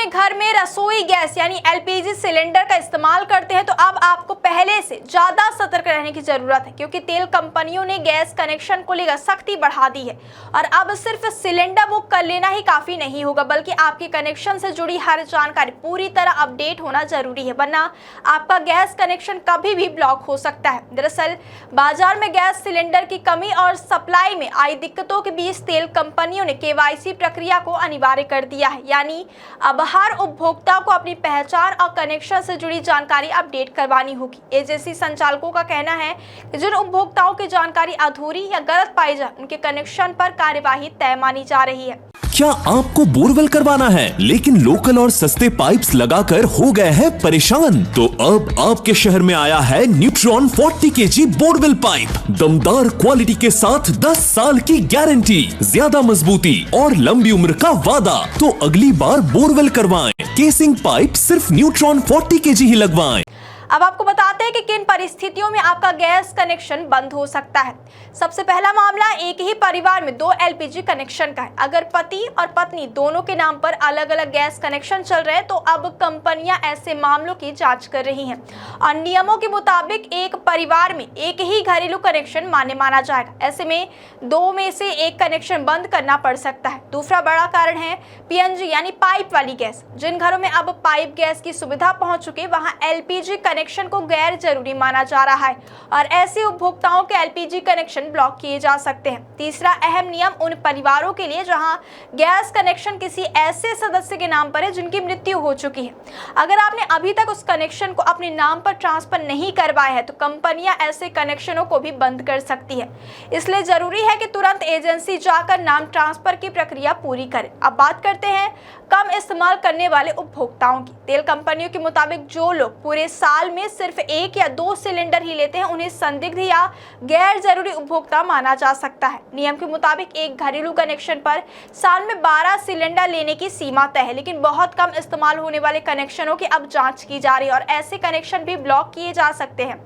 अपने घर में रसोई गैस यानी एलपीजी सिलेंडर का इस्तेमाल करते हैं तो अब आपको पहले से ज़्यादा सतर्क रहने की ज़रूरत है, क्योंकि तेल कंपनियों ने गैस कनेक्शन को लेकर सख्ती बढ़ा दी है। और अब सिर्फ सिलेंडर बुक कर लेना ही काफ़ी नहीं होगा, बल्कि आपके कनेक्शन से जुड़ी हर जानकारी पूरी तरह अपडेट होना ज़रूरी है, वरना आपका गैस कनेक्शन कभी भी ब्लॉक हो सकता है। दरअसल बाजार में गैस सिलेंडर की कमी और सप्लाई में आई दिक्कतों के बीच तेल कंपनियों ने केवाईसी प्रक्रिया को अनिवार्य कर दिया है, यानी अब हर उपभोक्ता को अपनी पहचान और कनेक्शन से जुड़ी जानकारी अपडेट करवानी होगी। एजेंसी संचालकों का कहना है कि जिन उपभोक्ताओं की जानकारी अधूरी या गलत पाई जाए उनके कनेक्शन पर कार्यवाही तय मानी जा रही है। क्या आपको बोरवेल करवाना है लेकिन लोकल और सस्ते पाइप्स लगाकर हो गए हैं परेशान? तो अब आपके शहर में आया है न्यूट्रॉन 40 kg बोरवेल पाइप। दमदार क्वालिटी के साथ 10 साल की गारंटी, ज्यादा मजबूती और लंबी उम्र का वादा। तो अगली बार बोरवेल करवाएं, केसिंग पाइप सिर्फ न्यूट्रॉन 40 kg ही लगवाएं। अब आपको बताते हैं कि किन परिस्थितियों में आपका गैस कनेक्शन बंद हो सकता है। सबसे पहला मामला एक ही परिवार में 2 एलपीजी कनेक्शन का है। अगर पति और पत्नी दोनों के नाम पर अलग अलग गैस कनेक्शन चल रहे हैं तो अब कंपनियां ऐसे मामलों की जांच कर रही हैं और नियमों के मुताबिक एक परिवार में एक ही घरेलू कनेक्शन मान्य माना जाएगा। ऐसे में 2 में से एक कनेक्शन बंद करना पड़ सकता है। दूसरा बड़ा कारण है पीएनजी यानी पाइप वाली गैस। जिन घरों में अब पाइप गैस की सुविधा पहुंच चुकी है वहां एलपीजी कनेक्शन को गैर जरूरी माना जा रहा है और ऐसे उपभोक्ताओं के एलपीजी कनेक्शन ब्लॉक किए जा सकते हैं। तीसरा अहम नियम उन परिवारों के लिए जहां गैस कनेक्शन किसी ऐसे सदस्य के नाम पर है जिनकी मृत्यु हो चुकी है। अगर आपने अभी तक उस कनेक्शन को अपने नाम पर ट्रांसफर नहीं करवाया है तो कंपनियां ऐसे कनेक्शनों को भी बंद कर सकती है। इसलिए जरूरी है कि तुरंत एजेंसी जाकर नाम ट्रांसफर की प्रक्रिया पूरी करें। अब बात करते हैं कम इस्तेमाल करने वाले उपभोक्ताओं की। तेल कंपनियों के मुताबिक जो लोग पूरे साल में सिर्फ 1 या 2 सिलेंडर ही लेते हैं उन्हें संदिग्ध या गैर जरूरी उपभोक्ता माना जा सकता है। नियम के मुताबिक एक घरेलू कनेक्शन पर साल में 12 सिलेंडर लेने की सीमा तय है, लेकिन बहुत कम इस्तेमाल होने वाले कनेक्शनों की अब जांच की जा रही है और ऐसे कनेक्शन भी ब्लॉक किए जा सकते हैं।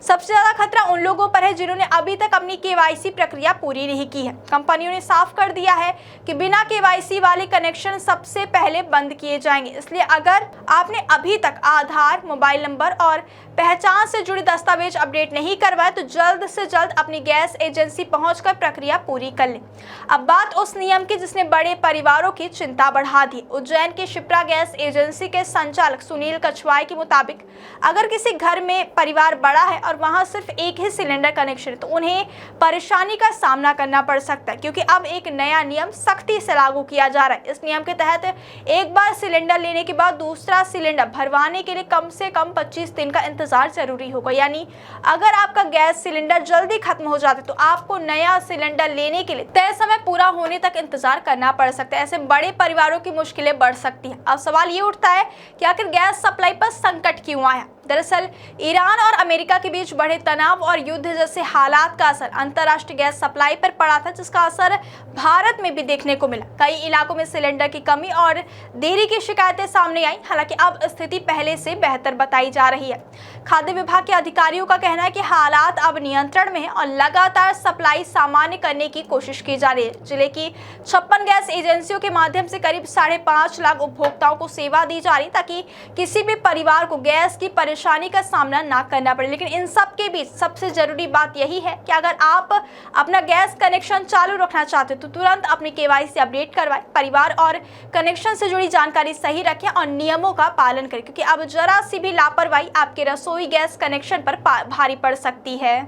सबसे ज्यादा खतरा उन लोगों पर है जिन्होंने अभी तक अपनी केवाईसी प्रक्रिया पूरी नहीं की है। कंपनियों ने साफ कर दिया है कि बिना केवाईसी वाले कनेक्शन सबसे पहले बंद किए जाएंगे। इसलिए अगर आपने अभी तक आधार, मोबाइल नंबर और पहचान से जुड़े दस्तावेज अपडेट नहीं करवाए तो जल्द से जल्द अपनी गैस एजेंसी पहुंचकर प्रक्रिया पूरी कर लें। अब बात उस नियम की जिसने बड़े परिवारों की चिंता बढ़ा दी। उज्जैन के शिप्रा गैस एजेंसी के संचालक सुनील कछवाई के मुताबिक अगर किसी घर में परिवार बड़ा है और वहां सिर्फ एक ही सिलेंडर कनेक्शन है तो उन्हें परेशानी का सामना करना पड़ सकता है, क्योंकि अब एक नया नियम सख्ती से लागू किया जा रहा है। इस नियम के तहत एक बार सिलेंडर लेने के बाद दूसरा सिलेंडर भरवाने के लिए कम से कम 25 दिन का इंतजार जरूरी होगा। यानी अगर आपका गैस सिलेंडर जल्दी खत्म हो जाता है तो आपको नया सिलेंडर लेने के लिए तय समय पूरा होने तक इंतजार करना पड़ सकता है। ऐसे बड़े परिवारों की मुश्किलें बढ़ सकती हैं। अब सवाल ये उठता है कि आखिर गैस सप्लाई पर संकट क्यों आया। दरअसल ईरान और अमेरिका के बीच बढ़े तनाव और युद्ध जैसे हालात का असर अंतर्राष्ट्रीय गैस सप्लाई पर पड़ा था, जिसका असर भारत में भी देखने को मिला। कई इलाकों में सिलेंडर की कमी और देरी की शिकायतें सामने आई। हालांकि अब स्थिति पहले से बेहतर बताई जा रही है। खाद्य विभाग के अधिकारियों का कहना है कि हालात अब नियंत्रण में है और लगातार सप्लाई सामान्य करने की कोशिश की जा रही है। जिले की 56 गैस एजेंसियों के माध्यम से करीब 5.5 लाख उपभोक्ताओं को सेवा दी जा रही ताकि किसी भी परिवार को गैस की परेशानी का सामना ना करना पड़े। लेकिन इन सब के बीच सबसे जरूरी बात यही है कि अगर आप अपना गैस कनेक्शन चालू रखना चाहते हो तो तुरंत अपनी केवाईसी अपडेट करवाएं, परिवार और कनेक्शन से जुड़ी जानकारी सही रखें और नियमों का पालन करें, क्योंकि अब जरा सी भी लापरवाही आपके रसोई गैस कनेक्शन पर भारी पड़ सकती है।